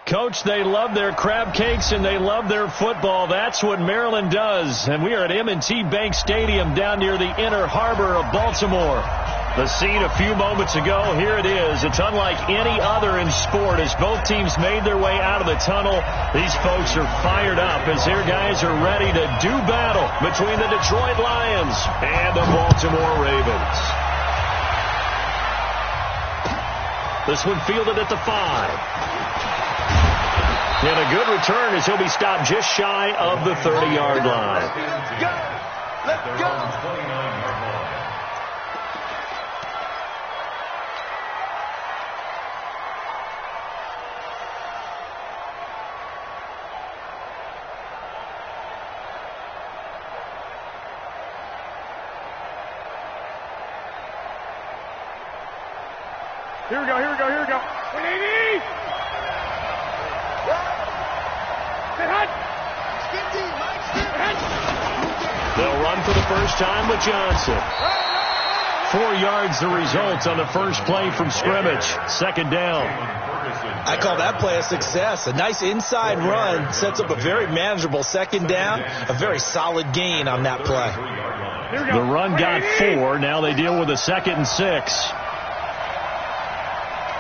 Coach, they love their crab cakes and they love their football. That's what Maryland does. And we are at M&T Bank Stadium down near the Inner Harbor of Baltimore. The scene a few moments ago, here it is. It's unlike any other in sport as both teams made their way out of the tunnel. These folks are fired up as their guys are ready to do battle between the Detroit Lions and the Baltimore Ravens. This one fielded at the 5. And a good return as he'll be stopped just shy of the 30-yard line. Let's go. Here we go, here we go, here we go. 180! They'll run for the first time with Johnson. 4 yards the result on the first play from scrimmage. Second down. I call that play a success. A nice inside run sets up a very manageable second down. A very solid gain on that play. The run got 4. Now they deal with a 2nd and 6.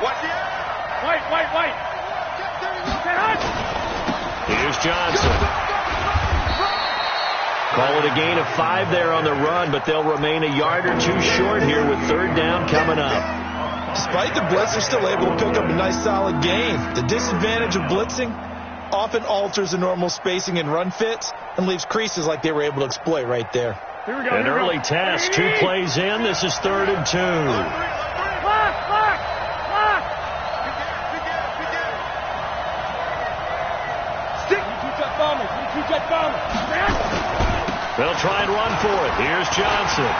White. Here's Johnson. Call it a gain of 5 there on the run, but they'll remain a yard or 2 short here with third down coming up. Despite the blitz, they're still able to pick up a nice solid gain. The disadvantage of blitzing often alters the normal spacing and run fits and leaves creases like they were able to exploit right there. Here we go. An early test. 2 plays in. This is 3rd and 2. They'll try and run for it. Here's Johnson.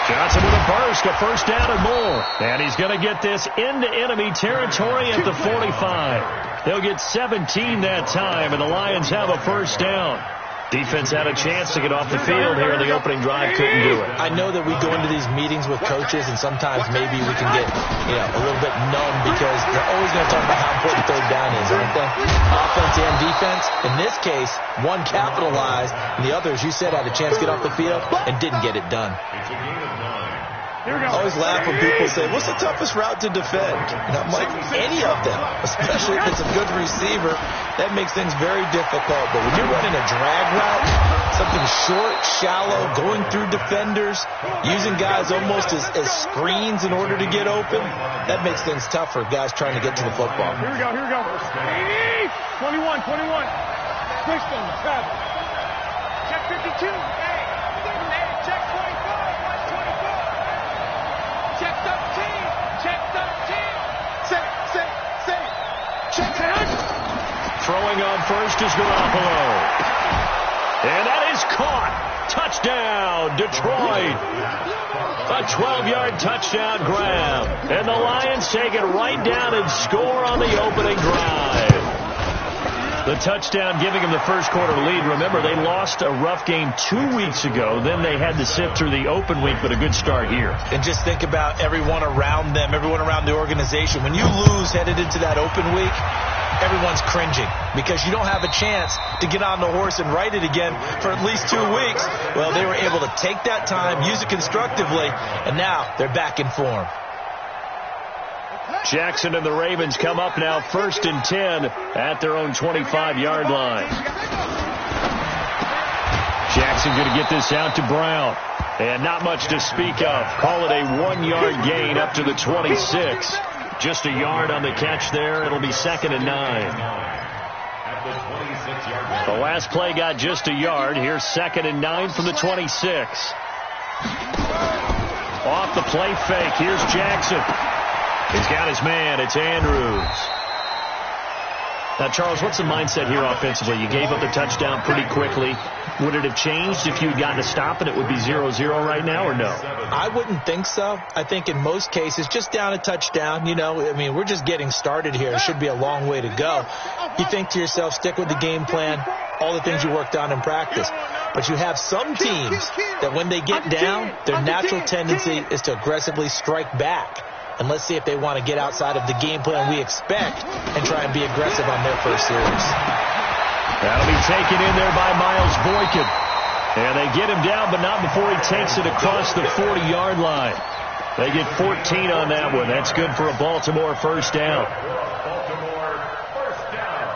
Johnson with a burst, a first down and more. And he's going to get this into enemy territory at the 45. They'll get 17 that time, and the Lions have a first down. Defense had a chance to get off the field here in the opening drive, couldn't do it. I know that we go into these meetings with coaches, and sometimes maybe we can get, a little bit numb because they're always going to talk about how important third down is, aren't they? Offense and defense. In this case, one capitalized, and the other, as you said, had a chance to get off the field and didn't get it done. I always laugh when people say, what's the toughest route to defend? And I'm like, any of them, especially if it's a good receiver. That makes things very difficult. But when you're running a drag route, something short, shallow, going through defenders, using guys almost as screens in order to get open, that makes things tough for guys trying to get to the football. Here we go. 21. Christian, travel. Check 52. Check 25. Check 13. Check 13. Say. Check 10. Throwing on first is Garoppolo. And that is caught. Touchdown, Detroit. A 12-yard touchdown grab. And the Lions take it right down and score on the opening drive. The touchdown giving them the first quarter lead. Remember, they lost a rough game 2 weeks ago. Then they had to sit through the open week, but a good start here. And just think about everyone around them, everyone around the organization. When you lose headed into that open week, everyone's cringing because you don't have a chance to get on the horse and ride it again for at least 2 weeks. Well, they were able to take that time, use it constructively, and now they're back in form. Jackson and the Ravens come up now 1st and 10 at their own 25-yard line. Jackson going to get this out to Brown. And not much to speak of. Call it a 1-yard gain up to the 26. Just a yard on the catch there. It'll be 2nd and 9. The last play got just a yard. Here's 2nd and 9 from the 26. Off the play fake. Here's Jackson. He's got his man. It's Andrews. Now, Charles, what's the mindset here offensively? You gave up the touchdown pretty quickly. Would it have changed if you had gotten a stop and it would be 0-0 right now, or no? I wouldn't think so. I think in most cases, just down a touchdown, we're just getting started here. It should be a long way to go. You think to yourself, stick with the game plan, all the things you worked on in practice. But you have some teams that when they get down, their natural tendency is to aggressively strike back. And let's see if they want to get outside of the game plan we expect and try and be aggressive on their first series. That'll be taken in there by Miles Boykin. And they get him down, but not before he takes it across the 40-yard line. They get 14 on that one. That's good for a Baltimore first down. Baltimore first down.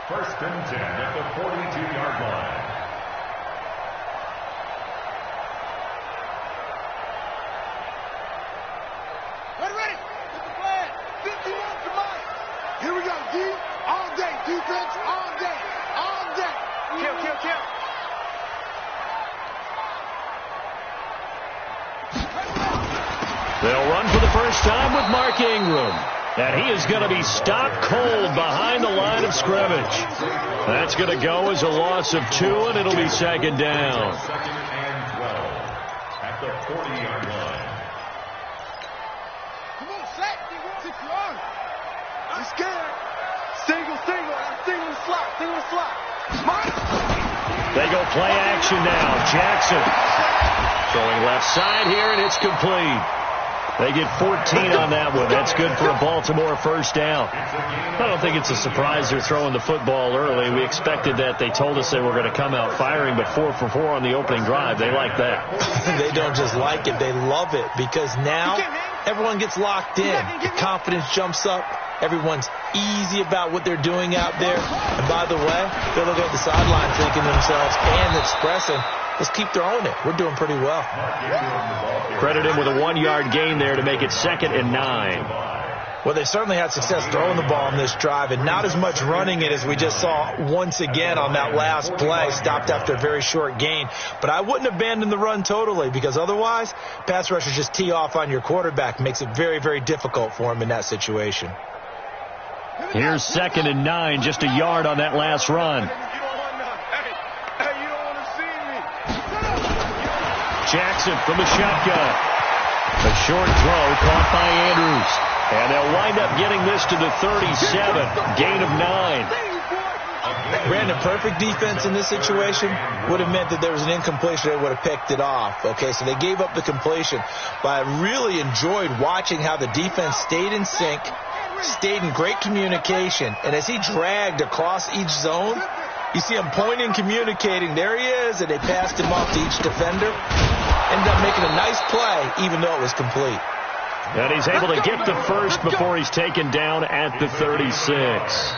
First and 10 at the 42-yard line. Ready. Get the flag. 51 to Mike. Here we go, D. All day. Defense all day. All day. Kill. They'll run for the first time with Mark Ingram. And he is going to be stopped cold behind the line of scrimmage. That's going to go as a loss of 2, and it'll be second down. Second and 12 at the 40-yard line. Come on, Shaq. 6 yards. I'm scared. Single. Single the slot. Mike. They go play action now. Jackson throwing left side here, and it's complete. They get 14 on that one. That's good for a Baltimore first down. I don't think it's a surprise they're throwing the football early. We expected that. They told us they were going to come out firing, but 4 for 4 on the opening drive. They like that. They don't just like it. They love it because now everyone gets locked in. The confidence jumps up. Everyone's easy about what they're doing out there. And by the way, they're looking at the sideline thinking to themselves and expressing, let's keep throwing it. We're doing pretty well. Credit him with a 1-yard gain there to make it 2nd and 9. Well, they certainly had success throwing the ball on this drive and not as much running it as we just saw once again on that last play. Stopped after a very short gain. But I wouldn't abandon the run totally because otherwise, pass rushers just tee off on your quarterback. Makes it very, very difficult for him in that situation. Here's 2nd and 9, just a yard on that last run. Jackson from the shotgun. A short throw caught by Andrews. And they'll wind up getting this to the 37. Gain of 9. Brandon, perfect defense in this situation would have meant that there was an incompletion. They would have picked it off. Okay, so they gave up the completion. But I really enjoyed watching how the defense stayed in sync, stayed in great communication. And as he dragged across each zone, you see him pointing, communicating. There he is, and they passed him off to each defender. Ended up making a nice play, even though it was complete. And he's able to get the first before he's taken down at the 36.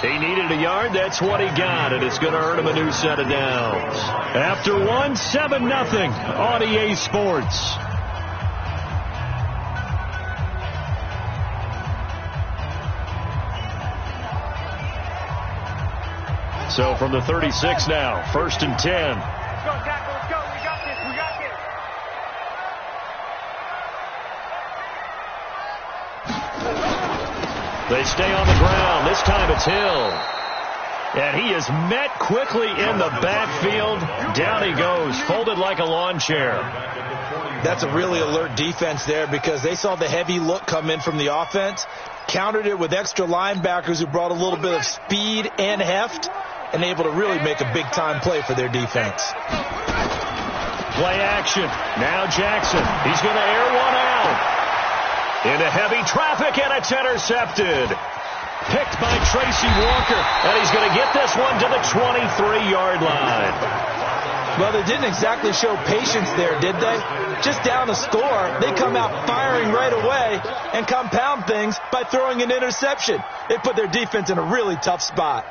He needed a yard. That's what he got, and it's going to earn him a new set of downs. After 1, 7-0 on EA Sports. So from the 36 now, 1st and 10. Let's go, Tackle. Let's go. We got this. They stay on the ground. This time it's Hill. And he is met quickly in the backfield. Down he goes, folded like a lawn chair. That's a really alert defense there because they saw the heavy look come in from the offense, countered it with extra linebackers who brought a little bit of speed and heft, and able to really make a big-time play for their defense. Play action. Now Jackson. He's going to air one out. Into heavy traffic, and it's intercepted. Picked by Tracy Walker, and he's going to get this one to the 23-yard line. Well, they didn't exactly show patience there, did they? Just down a score, they come out firing right away and compound things by throwing an interception. They put their defense in a really tough spot.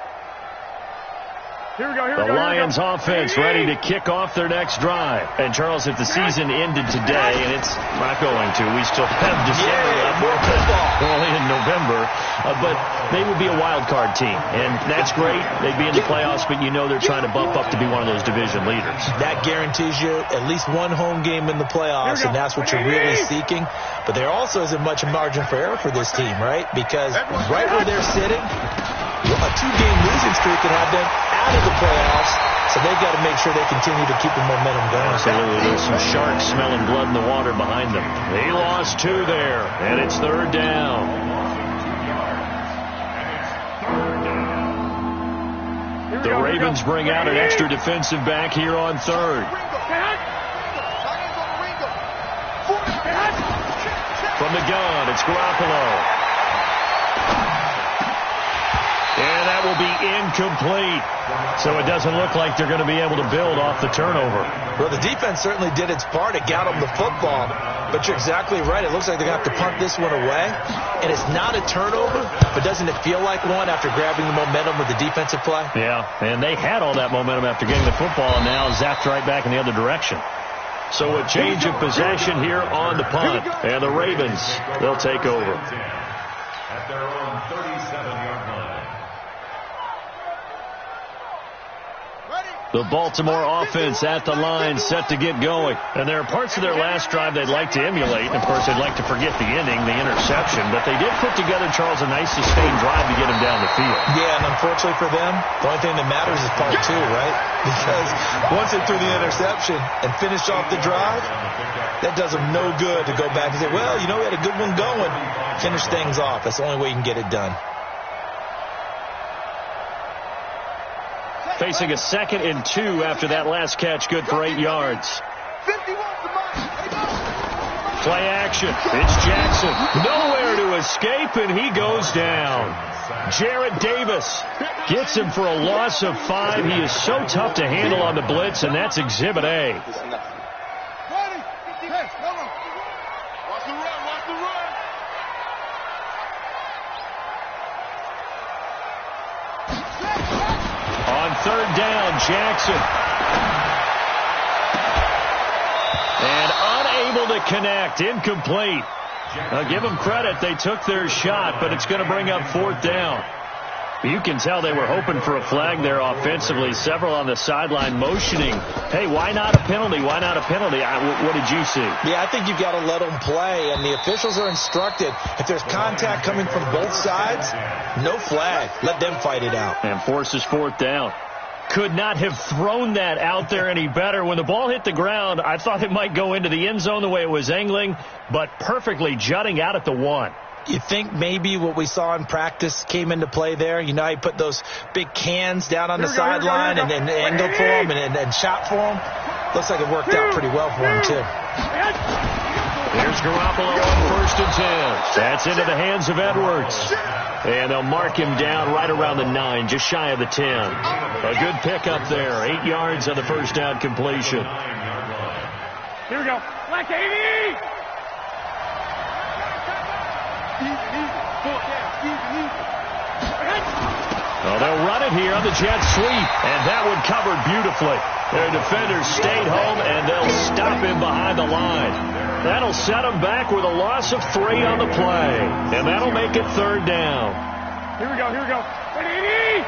Here we go. The Lions offense ready to kick off their next drive. And, Charles, if the season ended today, and it's not going to, we still have December left, we're only in November, but they would be a wild card team. And that's great. They'd be in the playoffs, but you know they're trying to bump up to be one of those division leaders. That guarantees you at least one home game in the playoffs, and that's what you're really seeking. But there also isn't much margin for error for this team, right? Because right where they're sitting, a 2-game losing streak could have them out of the playoffs, so they've got to make sure they continue to keep the momentum going. Absolutely. There's some sharks smelling blood in the water behind them. They lost 2 there, and it's 3rd down. The Ravens bring out an extra defensive back here on 3rd. From the gun, it's Garoppolo. And that will be incomplete. So it doesn't look like they're going to be able to build off the turnover. Well, the defense certainly did its part. It got them the football. But you're exactly right. It looks like they're going to have to punt this one away. And it's not a turnover, but doesn't it feel like one after grabbing the momentum with the defensive play? Yeah, and they had all that momentum after getting the football, and now zapped right back in the other direction. So a change of possession here on the punt. And the Ravens, they'll take over. At their own 37-yard line. The Baltimore offense at the line, set to get going. And there are parts of their last drive they'd like to emulate. And, of course, they'd like to forget the ending, the interception. But they did put together, Charles, a nice sustained drive to get him down the field. Yeah, and unfortunately for them, the only thing that matters is part two, right? Because once they threw the interception and finished off the drive, that does them no good to go back and say, well, you know, we had a good one going. Finish things off. That's the only way you can get it done. Facing a 2nd and 2 after that last catch, good for 8 yards. Play action. It's Jackson. Nowhere to escape, and he goes down. Jarrad Davis gets him for a loss of 5. He is so tough to handle on the blitz, and that's Exhibit A. Third down, Jackson. And unable to connect, incomplete. I'll give them credit. They took their shot, but it's going to bring up 4th down. You can tell they were hoping for a flag there offensively. Several on the sideline motioning, hey, why not a penalty? Why not a penalty? What did you see? Yeah, I think you've got to let them play, and the officials are instructed. If there's contact coming from both sides, no flag. Let them fight it out. And forces 4th down. Could not have thrown that out there any better. When the ball hit the ground, I thought it might go into the end zone the way it was angling, but perfectly jutting out at the 1. You think maybe what we saw in practice came into play there? You know, he put those big cans down on the sideline and angled for them and shot for them. Looks like it worked out pretty well for him, too. Here's Garoppolo on 1st and 10. That's into the hands of Edwards. And they'll mark him down right around the 9, just shy of the 10. A good pickup there. 8 yards on the first down completion. Here we go. Black 80! Well, they'll run it here on the jet sweep, and that one covered beautifully. Their defenders stayed home, and they'll stop him behind the line. That'll set him back with a loss of 3 on the play, and that'll make it 3rd down. Here we go, here we go. 80!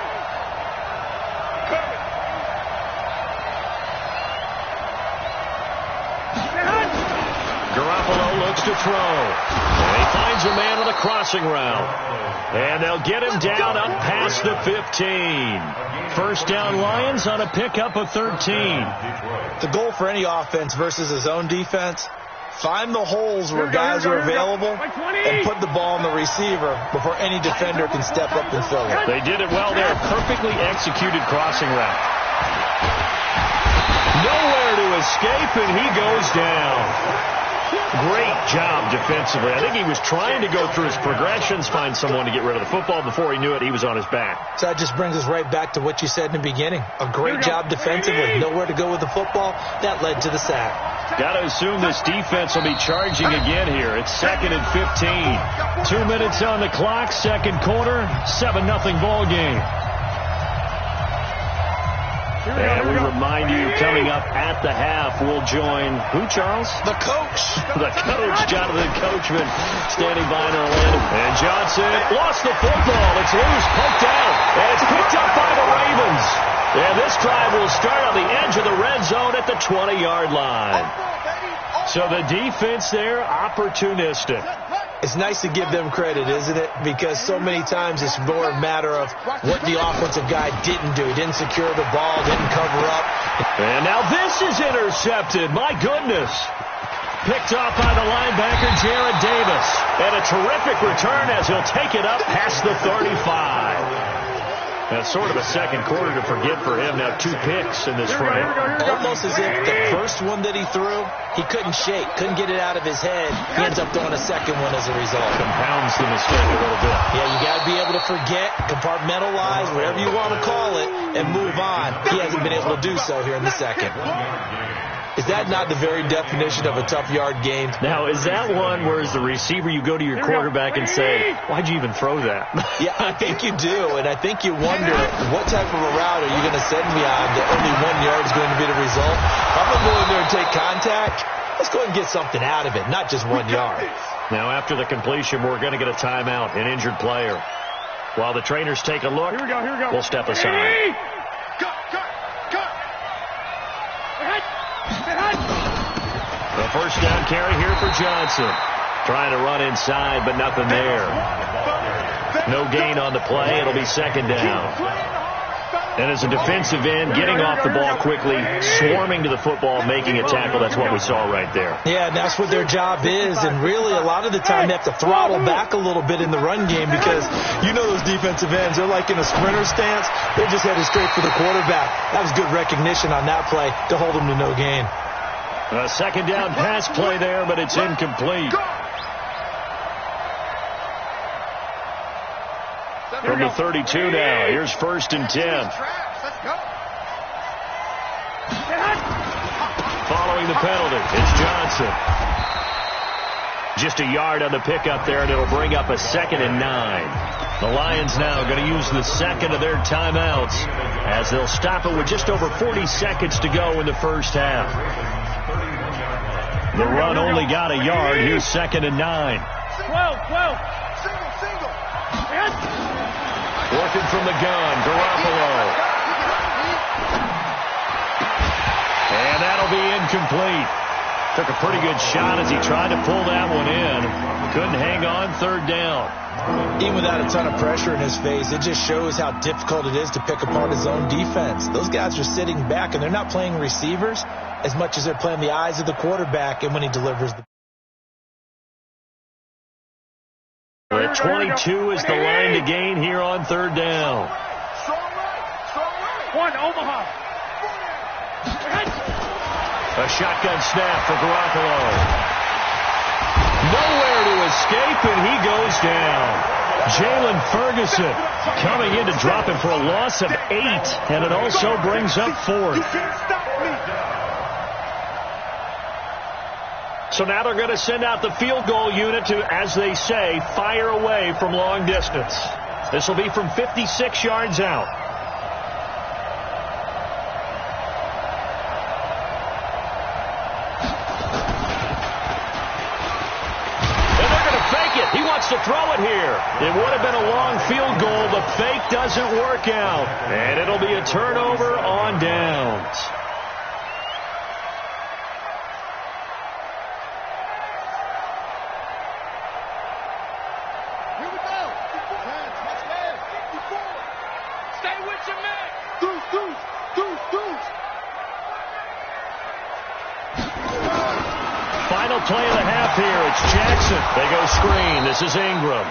Garoppolo looks to throw. And he finds a man on the crossing route. And they'll get him down up past the 15. First down Lions on a pickup of 13. The goal for any offense versus his own defense, find the holes where guys are available and put the ball on the receiver before any defender can step up and fill it. They did it well there. Perfectly executed crossing route. Nowhere to escape, and he goes down. Great job defensively. I think he was trying to go through his progressions, find someone to get rid of the football. Before he knew it, he was on his back. So that just brings us right back to what you said in the beginning. A great job defensively. Nowhere to go with the football. That led to the sack. Got to assume this defense will be charging again here. It's 2nd and 15. 2 minutes on the clock, second quarter, 7-0 ball game. And we remind you, coming up at the half, we'll join who, Charles? The coach. The coach, Jonathan Coachman, standing by in Orlando. And Johnson lost the football. It's loose, poked out, and it's picked up by the Ravens. And this drive will start on the edge of the red zone at the 20-yard line. So the defense there, opportunistic. It's nice to give them credit, isn't it? Because so many times it's more a matter of what the offensive guy didn't do. He didn't secure the ball, didn't cover up. And now this is intercepted. My goodness. Picked off by the linebacker, Jarrad Davis. And a terrific return as he'll take it up past the 35. That's sort of a second quarter to forget for him. Now 2 picks in this frame. Almost as if the first one that he threw, he couldn't shake, couldn't get it out of his head. He ends up throwing a second one as a result. Compounds the mistake a little bit. Yeah, you got to be able to forget, compartmentalize, whatever you want to call it, and move on. He hasn't been able to do so here in the second. Is that not the very definition of a tough yard gain? Now, is that one where as the receiver you go to your quarterback and say, why'd you even throw that? Yeah, I think you do, and I think you wonder what type of a route are you going to send me on that only 1 yard is going to be the result? I'm going to go in there and take contact. Let's go ahead and get something out of it, not just 1 yard. Now, after the completion, we're going to get a timeout, an injured player. While the trainers take a look, we'll step aside. The first down carry here for Johnson. Trying to run inside, but nothing there. No gain on the play. It'll be second down. And as a defensive end, getting off the ball quickly, swarming to the football, making a tackle, that's what we saw right there. Yeah, and that's what their job is. And really, a lot of the time, they have to throttle back a little bit in the run game because you know those defensive ends, they're like in a sprinter stance. They're just headed straight for the quarterback. That was good recognition on that play to hold them to no gain. A second down pass play there, but it's incomplete. From the 32 now, here's 1st and 10. Following the penalty, it's Johnson. Just a yard on the pickup there, and it'll bring up a 2nd and 9. The Lions now going to use the second of their timeouts as they'll stop it with just over 40 seconds to go in the first half. The run only got a yard. Here's 2nd and 9. 12. Single. Working from the gun, Garoppolo. And that'll be incomplete. Took a pretty good shot as he tried to pull that one in. Couldn't hang on, 3rd down. Even without a ton of pressure in his face, it just shows how difficult it is to pick apart his own defense. Those guys are sitting back, and they're not playing receivers as much as they're playing the eyes of the quarterback and when he delivers the. At 22 is the line to gain here on 3rd down. One, Omaha. A shotgun snap for Garoppolo. Nowhere to escape, and he goes down. Jalen Ferguson coming in to drop him for a loss of 8, and it also brings up 4th. So now they're going to send out the field goal unit to, as they say, fire away from long distance. This will be from 56 yards out. And they're going to fake it. He wants to throw it here. It would have been a long field goal. The fake doesn't work out. And it'll be a turnover on downs. Final play of the half here. It's Jackson. They go screen. This is Ingram.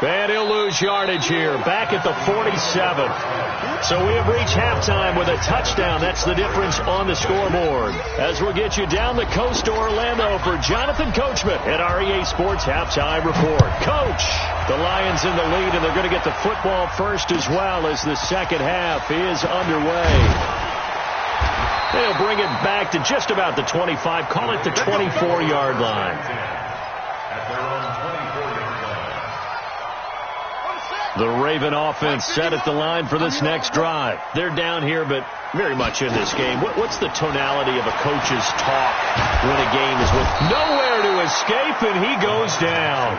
And he'll lose yardage here. Back at the 47. So we have reached halftime with a touchdown. That's the difference on the scoreboard. As we'll get you down the coast to Orlando for Jonathan Coachman at our EA Sports Halftime Report. Coach, the Lions in the lead, and they're going to get the football first as well as the second half is underway. They'll bring it back to just about the 25. Call it the 24-yard line. The Raven offense set at the line for this next drive. They're down here, but very much in this game. What's the tonality of a coach's talk when a game is with nowhere to escape, and he goes down?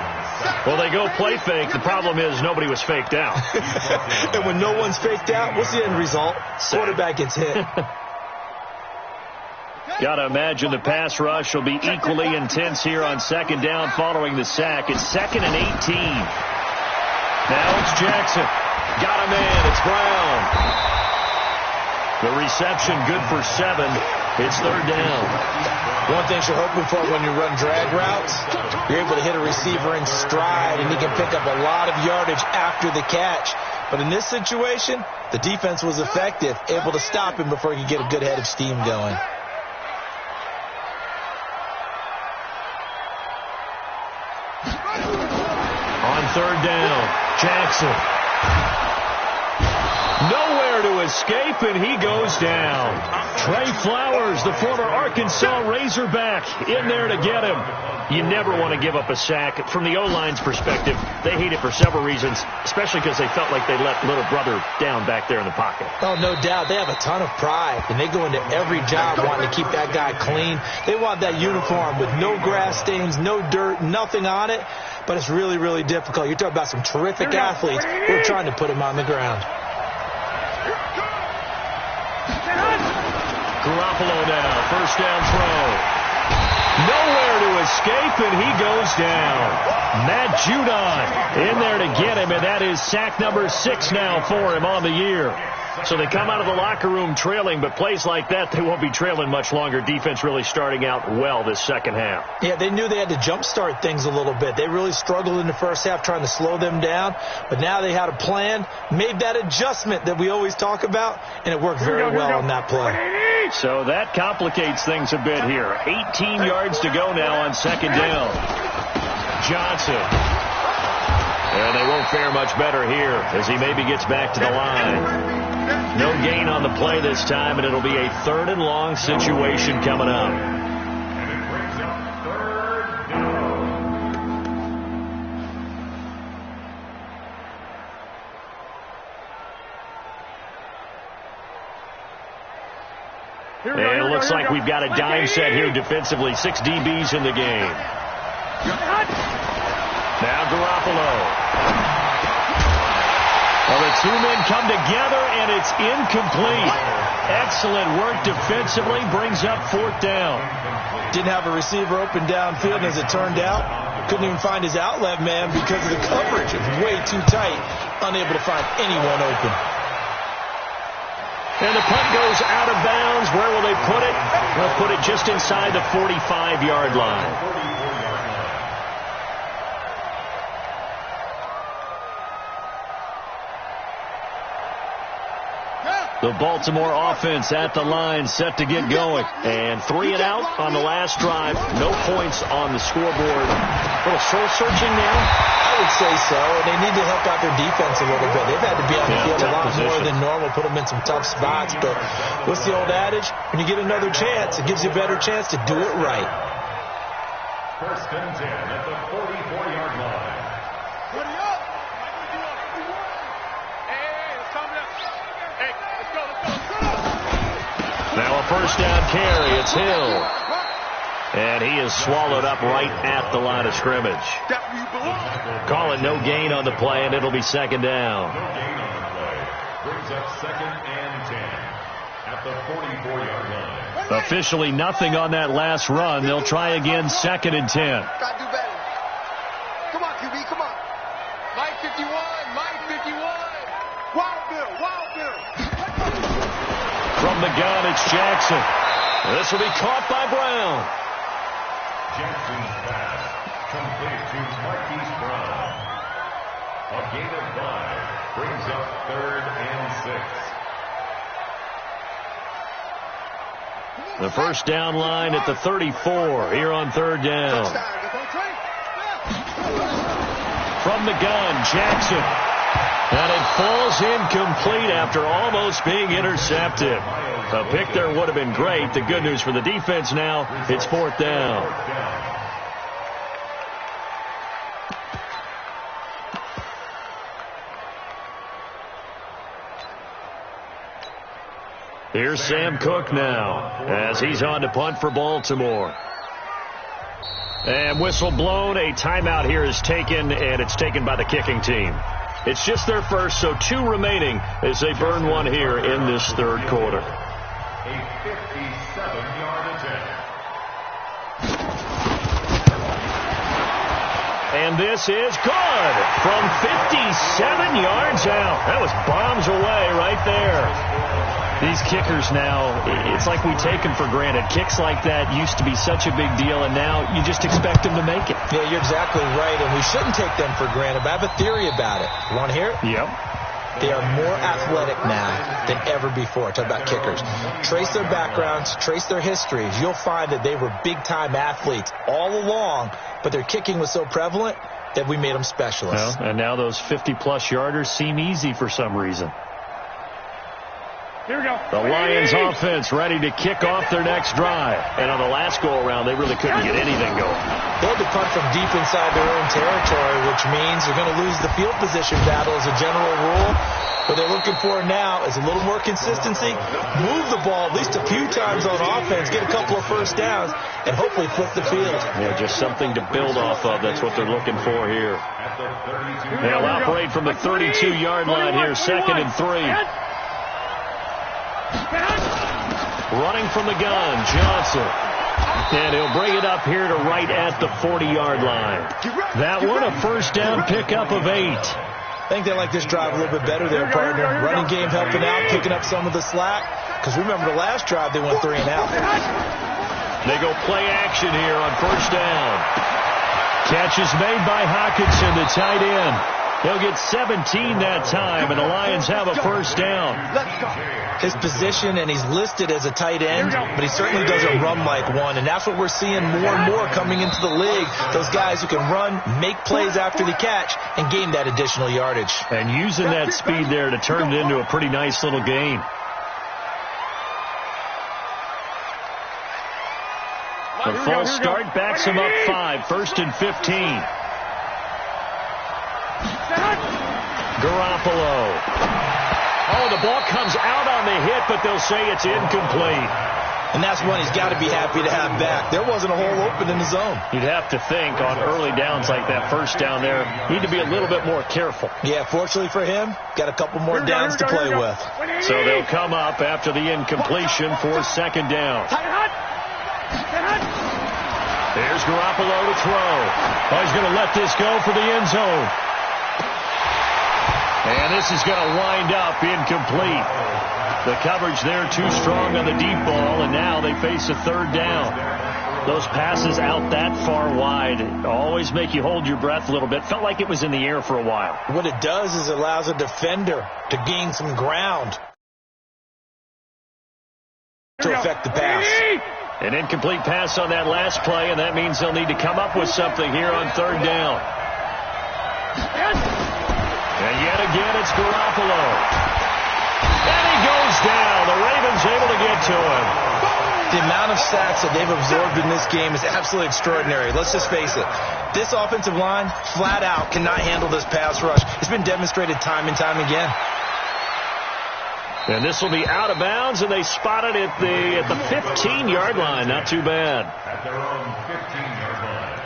Well, they go play fake. The problem is nobody was faked out. And when no one's faked out, what's the end result? Quarterback gets hit. Got to imagine the pass rush will be equally intense here on second down following the sack. It's 2nd and 18. Now it's Jackson. Got a man. It's Brown. The reception good for 7. It's 3rd down. One thing you're hoping for when you run drag routes, you're able to hit a receiver in stride, and he can pick up a lot of yardage after the catch. But in this situation, the defense was effective, able to stop him before he could get a good head of steam going. On third down, Jackson. Nowhere to escape, and he goes down. Trey Flowers, the former Arkansas Razorback, in there to get him. You never want to give up a sack. From the O-line's perspective, they hate it for several reasons, especially because they felt like they let little brother down back there in the pocket. Oh, no doubt. They have a ton of pride, and they go into every job wanting to keep that guy clean. They want that uniform with no grass stains, no dirt, nothing on it, but it's really, really difficult. You're talking about some terrific athletes who are trying to put him on the ground. Garoppolo now, first down throw. Nowhere to escape, and he goes down. Matt Judon in there to get him, and that is sack number 6 now for him on the year. So they come out of the locker room trailing, but plays like that, they won't be trailing much longer. Defense really starting out well this second half. Yeah, they knew they had to jumpstart things a little bit. They really struggled in the first half trying to slow them down, but now they had a plan, made that adjustment that we always talk about, and it worked very well on that play. So that complicates things a bit here. 18 yards to go now on second down. Johnson. And they won't fare much better here as he maybe gets back to the line. No gain on the play this time, and it'll be a 3rd and long situation coming up. And it brings up 3rd down. And it looks like we've got a dime set here defensively. 6 DBs in the game. Now Garoppolo. Well, the 2 men come together, and it's incomplete. Excellent work defensively. Brings up 4th down. Didn't have a receiver open downfield, and as it turned out, couldn't even find his outlet man because of the coverage. It was way too tight, unable to find anyone open. And the punt goes out of bounds. Where will they put it? They'll put it just inside the 45-yard line. The Baltimore offense at the line, set to get going. And 3 and out on the last drive. No points on the scoreboard. A little soul-searching now? I would say so. And they need to help out their defense a little bit. They've had to be on the field a lot more than normal, put them in some tough spots. But what's the old adage? When you get another chance, it gives you a better chance to do it right. 1st and 10 at the 44-yard line. Ready up. Now a first down carry. It's Hill. And he is swallowed up right at the line of scrimmage. Calling no gain on the play, and it'll be second down. No gain on the play. Brings up 2nd and 10 at the 44-yard line. Officially nothing on that last run. They'll try again, 2nd and 10. Gotta do better. Come on, QB, come on. Mike 51, Mike 51. Wild Bill. From the gun, it's Jackson. This will be caught by Brown. Jackson's pass complete to Marquise Brown. A gain of 5 brings up 3rd and 6. The first down line at the 34 here on 3rd down. From the gun, Jackson. And it falls incomplete after almost being intercepted. A pick there would have been great. The good news for the defense now, it's 4th down. Here's Sam Cook now as he's on to punt for Baltimore. And whistle blown. A timeout here is taken, and it's taken by the kicking team. It's just their first, so 2 remaining as they burn one here in this 3rd quarter. A 57-yard attempt. And this is good from 57 yards out. That was bombs away right there. These kickers now, it's like we take them for granted. Kicks like that used to be such a big deal, and now you just expect them to make it. Yeah, you're exactly right, and we shouldn't take them for granted, but I have a theory about it. You want to hear it? Yep. they are more athletic now than ever before. Talk about kickers. Trace their backgrounds, trace their histories. You'll find that they were big-time athletes all along, but their kicking was so prevalent that we made them specialists. Well, and now those 50-plus yarders seem easy for some reason. Here we go. The Lions offense ready to kick off their next drive. And on the last go-around, they really couldn't get anything going. They had to punt from deep inside their own territory, which means they're going to lose the field position battle as a general rule. What they're looking for now is a little more consistency, move the ball at least a few times on offense, get a couple of first downs, and hopefully flip the field. Yeah, just something to build off of. That's what they're looking for here. They'll operate from the 32-yard line here, 2nd and 3. Running from the gun, Johnson. And he'll bring it up here to right at the 40-yard line. That one, a first down pickup of 8. I think they like this drive a little bit better there, partner. Running game helping out, picking up some of the slack. Because remember the last drive, they went 3 and out. They go play action here on first down. Catch is made by Hockenson, the tight end. They'll get 17 that time, and the Lions have a first down. His position, and he's listed as a tight end, but he certainly doesn't run like one, and that's what we're seeing more and more coming into the league. Those guys who can run, make plays after the catch, and gain that additional yardage. And using that speed there to turn it into a pretty nice little gain. The false start backs him up 5, 1st and 15. Garoppolo. Oh, the ball comes out on the hit, but they'll say it's incomplete. And that's one he's got to be happy to have back. There wasn't a hole open in the zone. You'd have to think on early downs like that first down there, need to be a little bit more careful. Yeah, fortunately for him, got a couple more downs to play with. So they'll come up after the incompletion for 2nd down. There's Garoppolo to throw. Oh, he's going to let this go for the end zone. And this is going to wind up incomplete. The coverage there too strong on the deep ball, and now they face a 3rd down. Those passes out that far wide always make you hold your breath a little bit. Felt like it was in the air for a while. What it does is it allows a defender to gain some ground to affect the pass. An incomplete pass on that last play, and that means they'll need to come up with something here on 3rd down. And yet again, it's Garoppolo. And he goes down. The Ravens able to get to him. The amount of sacks that they've absorbed in this game is absolutely extraordinary. Let's just face it. This offensive line, flat out, cannot handle this pass rush. It's been demonstrated time and time again. And this will be out of bounds, and they spot it at the 15-yard line. Not too bad. At their own 15-yard line.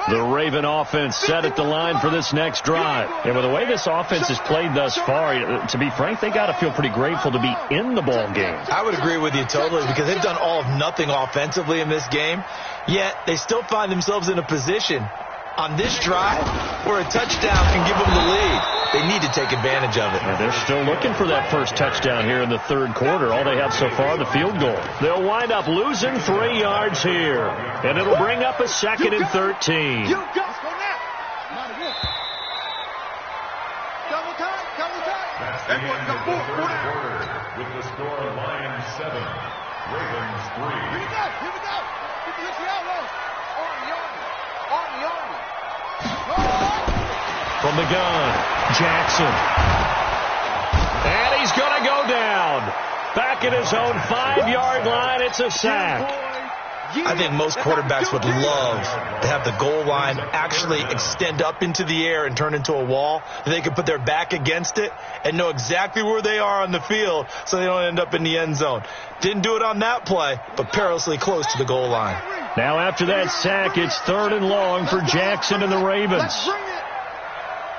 The Raven offense set at the line for this next drive. And with the way this offense has played thus far, to be frank, they got to feel pretty grateful to be in the ball game. I would agree with you totally, because they've done all of nothing offensively in this game, yet they still find themselves in a position on this drive where a touchdown can give them the lead. They need to take advantage of it. And they're still looking for that first touchdown here in the 3rd quarter. All they have so far, the field goal. They'll wind up losing 3 yards here. And it'll bring up a 2nd and 13. You go. Let's go now. Double time. That's the end of the 3rd quarter with the score Lions 7, Ravens 3. Here we go. Look the outlaws. Army. From the gun, Jackson. And he's going to go down. Back at his own 5-yard line, it's a sack. I think most quarterbacks would love to have the goal line actually extend up into the air and turn into a wall. They could put their back against it and know exactly where they are on the field so they don't end up in the end zone. Didn't do it on that play, but perilously close to the goal line. Now after that sack, it's 3rd and long for Jackson and the Ravens. Let's bring it.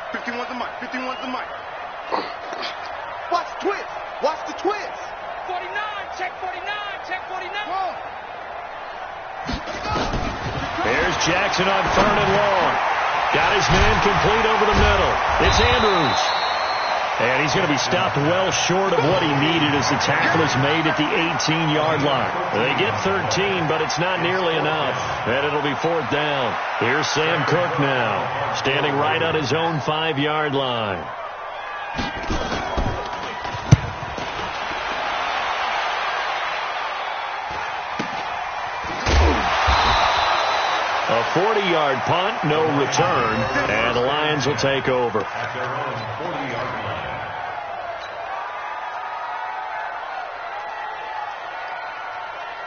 51's the mic. Watch the twist. 49, check 49. There's Jackson on 3rd and long. Got his man complete over the middle. It's Andrews. And he's going to be stopped well short of what he needed as the tackle is made at the 18-yard line. They get 13, but it's not nearly enough. And it'll be 4th down. Here's Sam Cook now, standing right on his own 5-yard line. A 40-yard punt, no return, and the Lions will take over. At their own 40-yard line.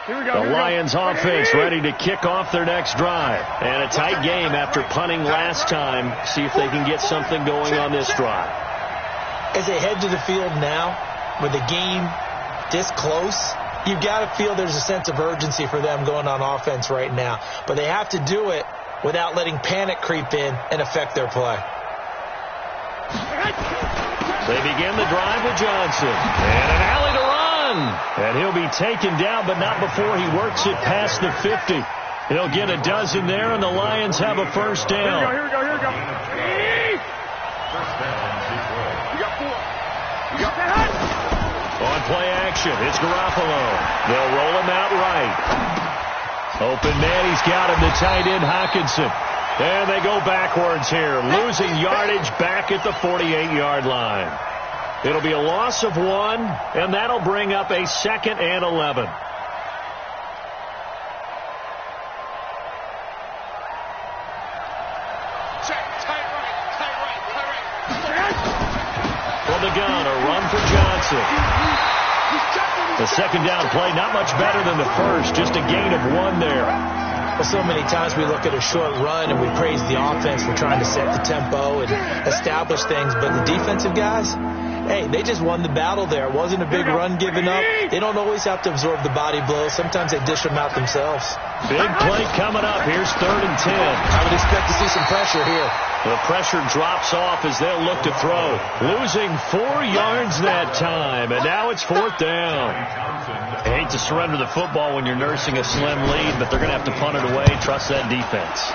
The Lions offense ready to kick off their next drive. And a tight game after punting last time. See if they can get something going on this drive. As they head to the field now, with the game this close, you've got to feel there's a sense of urgency for them going on offense right now. But they have to do it without letting panic creep in and affect their play. They begin the drive with Johnson. And an alley to run. And he'll be taken down, but not before he works it past the 50. He'll get a dozen there, and the Lions have a first down. Here we go. First down, Detroit. We got 4. We got that. On play action, it's Garoppolo. They'll roll him out right. Open man, he's got him, the tight end Hockenson. And they go backwards here, losing yardage back at the 48-yard line. It'll be a loss of 1, and that'll bring up a 2nd and 11. From the gun, a run for Johnson. The second down play, not much better than the first, just a gain of 1 there. Well, so many times we look at a short run and we praise the offense for trying to set the tempo and establish things, but the defensive guys, hey, they just won the battle there. It wasn't a big run given up. They don't always have to absorb the body blows. Sometimes they dish them out themselves. Big play coming up. Here's 3rd and 10. I would expect to see some pressure here. The pressure drops off as they'll look to throw. Losing 4 yards that time, and now it's 4th down. I hate to surrender the football when you're nursing a slim lead, but they're going to have to punt it away. Trust that defense.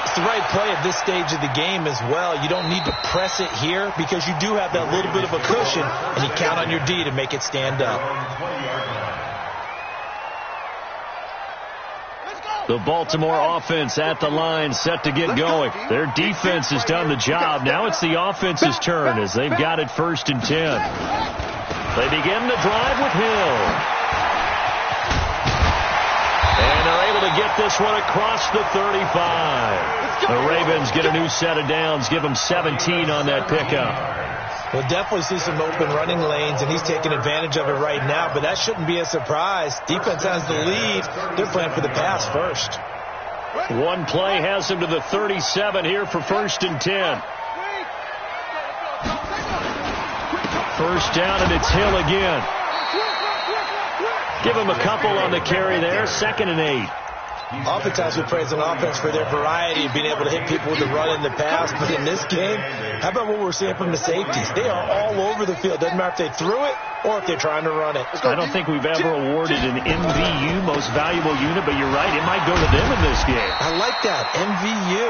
It's the right play at this stage of the game as well. You don't need to press it here because you do have that little bit of a cushion, and you count on your D to make it stand up. The Baltimore offense at the line, set to get going. Their defense has done the job. Now it's the offense's turn as they've got it 1st and 10. They begin the drive with Hill. And they're able to get this one across the 35. The Ravens get a new set of downs, give them 17 on that pickup. We'll definitely see some open running lanes, and he's taking advantage of it right now, but that shouldn't be a surprise. Defense has the lead. They're playing for the pass first. One play has him to the 37 here for 1st and 10. First down, and it's Hill again. Give him a couple on the carry there. 2nd and 8. Oftentimes we praise an offense for their variety of being able to hit people with the run and the pass, but in this game, how about what we're seeing from the safeties? They are all over the field. Doesn't matter if they threw it or if they're trying to run it. I don't think we've ever awarded an MVU, most valuable unit, but you're right, it might go to them in this game. I like that, MVU.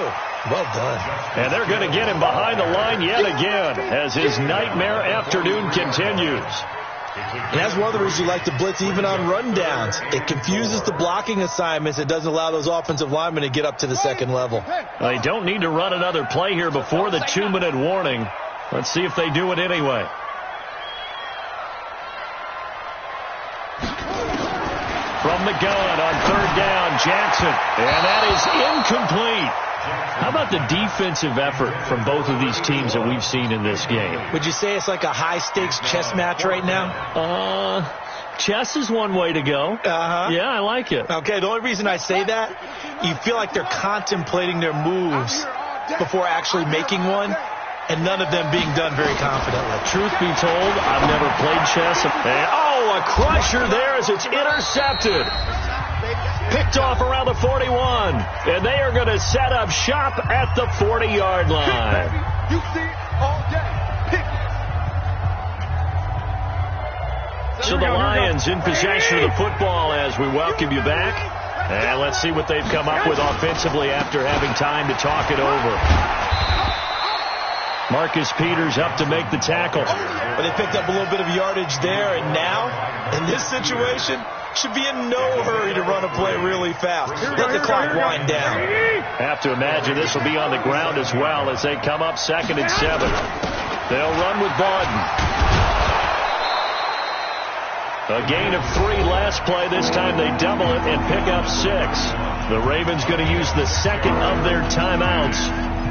Well done. And they're going to get him behind the line yet again as his nightmare afternoon continues. And that's one of the reasons you like to blitz even on rundowns. It confuses the blocking assignments. It doesn't allow those offensive linemen to get up to the 2nd level. They don't need to run another play here before the 2-minute warning. Let's see if they do it anyway. From the gun on 3rd down, Jackson. And that is incomplete. How about the defensive effort from both of these teams that we've seen in this game? Would you say it's like a high-stakes chess match right now? Chess is one way to go. Yeah, I like it. Okay, the only reason I say that, you feel like they're contemplating their moves before actually making one, and none of them being done very confidently. Truth be told, I've never played chess. And, a crusher there as it's intercepted. Picked off around the 41. And they are going to set up shop at the 40-yard line. You see it all day. Pick it. So the Lions in possession of the football as we welcome you back. And let's see what they've come up with offensively after having time to talk it over. Marcus Peters up to make the tackle. But they picked up a little bit of yardage there, and now, in this situation, should be in no hurry to run a play really fast. Let the clock wind down. Have to imagine this will be on the ground as well as they come up 2nd and 7. They'll run with Bawden. A gain of 3 last play. This time they double it and pick up 6. The Ravens going to use the second of their timeouts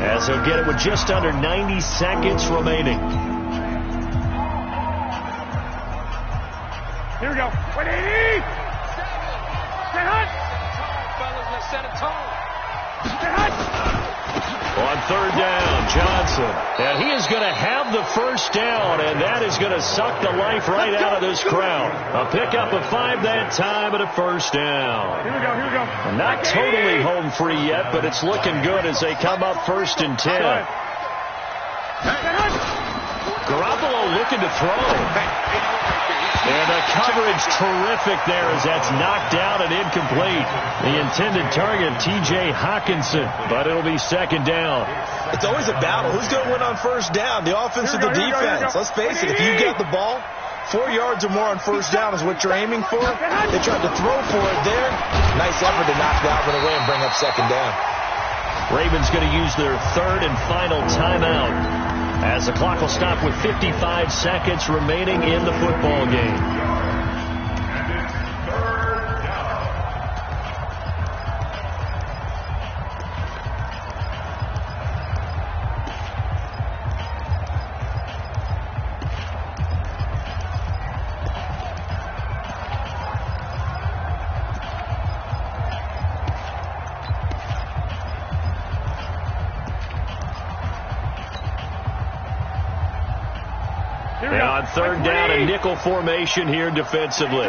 as they'll get it with just under 90 seconds remaining. Here we go. 180. Set hut. Fellas, let's set a tone. Set hut. On 3rd down, Johnson. And he is going to have the first down, and that is going to suck the life right out of this crowd. A pickup of 5 that time and a first down. Here we go, here we go. Not totally home free yet, but it's looking good as they come up 1st and 10. Garoppolo looking to throw. And the coverage terrific there as that's knocked down and incomplete. The intended target, T.J. Hockenson, but it'll be 2nd down. It's always a battle. Who's going to win on 1st down? The offense or the defense? Let's face it, if you get the ball, 4 yards or more on 1st down is what you're aiming for. They tried to throw for it there. Nice effort to knock that one away and bring up 2nd down. Ravens going to use their 3rd and final timeout as the clock will stop with 55 seconds remaining in the football game. And on 3rd down, a nickel formation here defensively.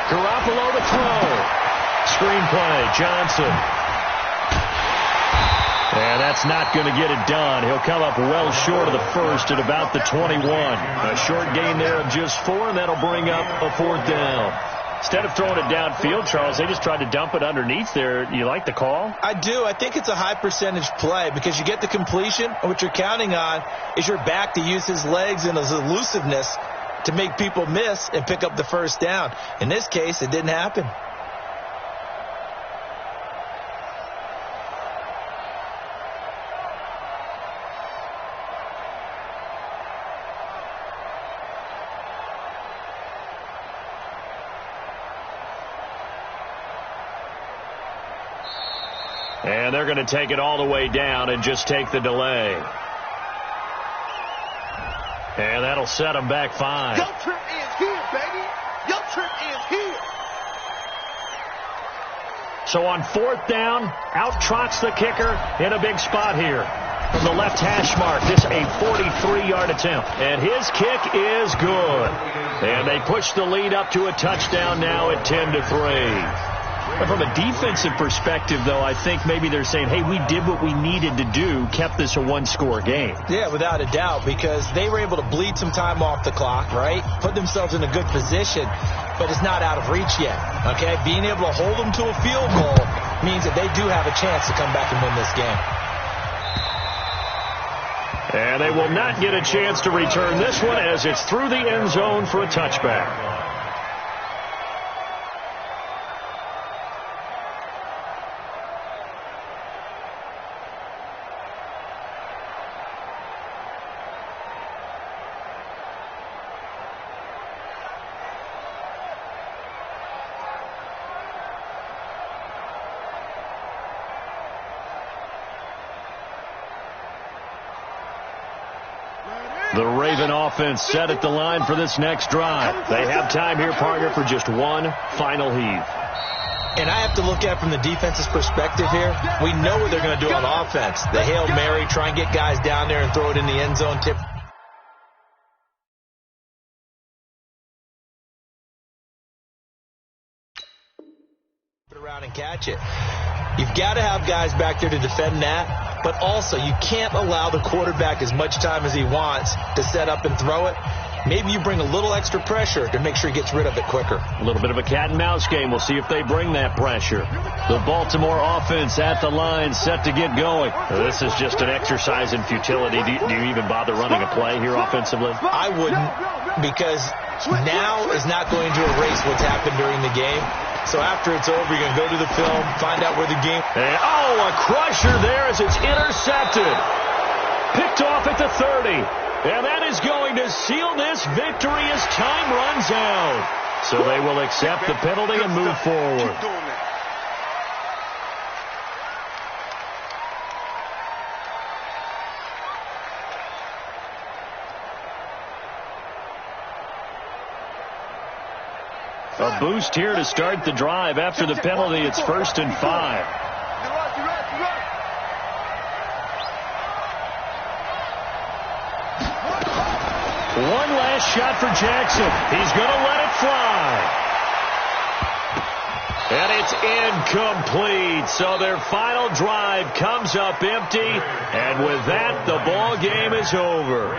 Garoppolo to throw. Screenplay, Johnson. And that's not going to get it done. He'll come up well short of the first at about the 21. A short gain there of just 4, and that'll bring up a 4th down. Instead of throwing it downfield, Charles, they just tried to dump it underneath there. You like the call? I do. I think it's a high percentage play because you get the completion, and what you're counting on is your back to use his legs and his elusiveness to make people miss and pick up the first down. In this case, it didn't happen. And they're going to take it all the way down and just take the delay. And that'll set them back 5. Your trip is here, baby. Your trip is here. So on 4th down, out trots the kicker in a big spot here. From the left hash mark, this a 43-yard attempt. And his kick is good. And they push the lead up to a touchdown now at 10-3. But from a defensive perspective, though, I think maybe they're saying, hey, we did what we needed to do, kept this a 1-score game. Yeah, without a doubt, because they were able to bleed some time off the clock, right? Put themselves in a good position, but it's not out of reach yet, okay? Being able to hold them to a field goal means that they do have a chance to come back and win this game. And they will not get a chance to return this one as it's through the end zone for a touchback. The Raven offense set at the line for this next drive. They have time here, partner, for just one final heave. And I have to look at it from the defense's perspective here. We know what they're going to do on offense. The Hail Mary, try and get guys down there and throw it in the end zone. Tip it around and catch it. You've got to have guys back there to defend that, but also you can't allow the quarterback as much time as he wants to set up and throw it. maybe you bring a little extra pressure to make sure he gets rid of it quicker. A little bit of a cat-and-mouse game. We'll see if they bring that pressure. The Baltimore offense at the line, set to get going. This is just an exercise in futility. Do you even bother running a play here offensively? I wouldn't, because now is not going to erase what's happened during the game. So after it's over, you're going to go to the film, find out where the game... And, a crusher there as it's intercepted. Picked off at the 30. And that is going to seal this victory as time runs out. So they will accept the penalty and move forward. A boost here to start the drive. After the penalty, it's 1st and 5. One last shot for Jackson. He's going to let it fly. And it's incomplete. So their final drive comes up empty. And with that, the ball game is over.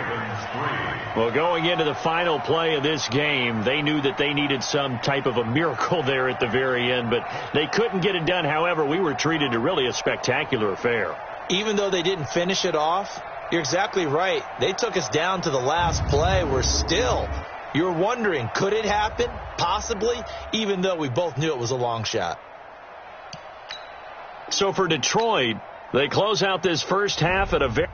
Well, going into the final play of this game, they knew that they needed some type of a miracle there at the very end, but they couldn't get it done. However, we were treated to really a spectacular affair. Even though they didn't finish it off, you're exactly right. They took us down to the last play. You're wondering, could it happen? Possibly, even though we both knew it was a long shot. So for Detroit, they close out this first half at a very...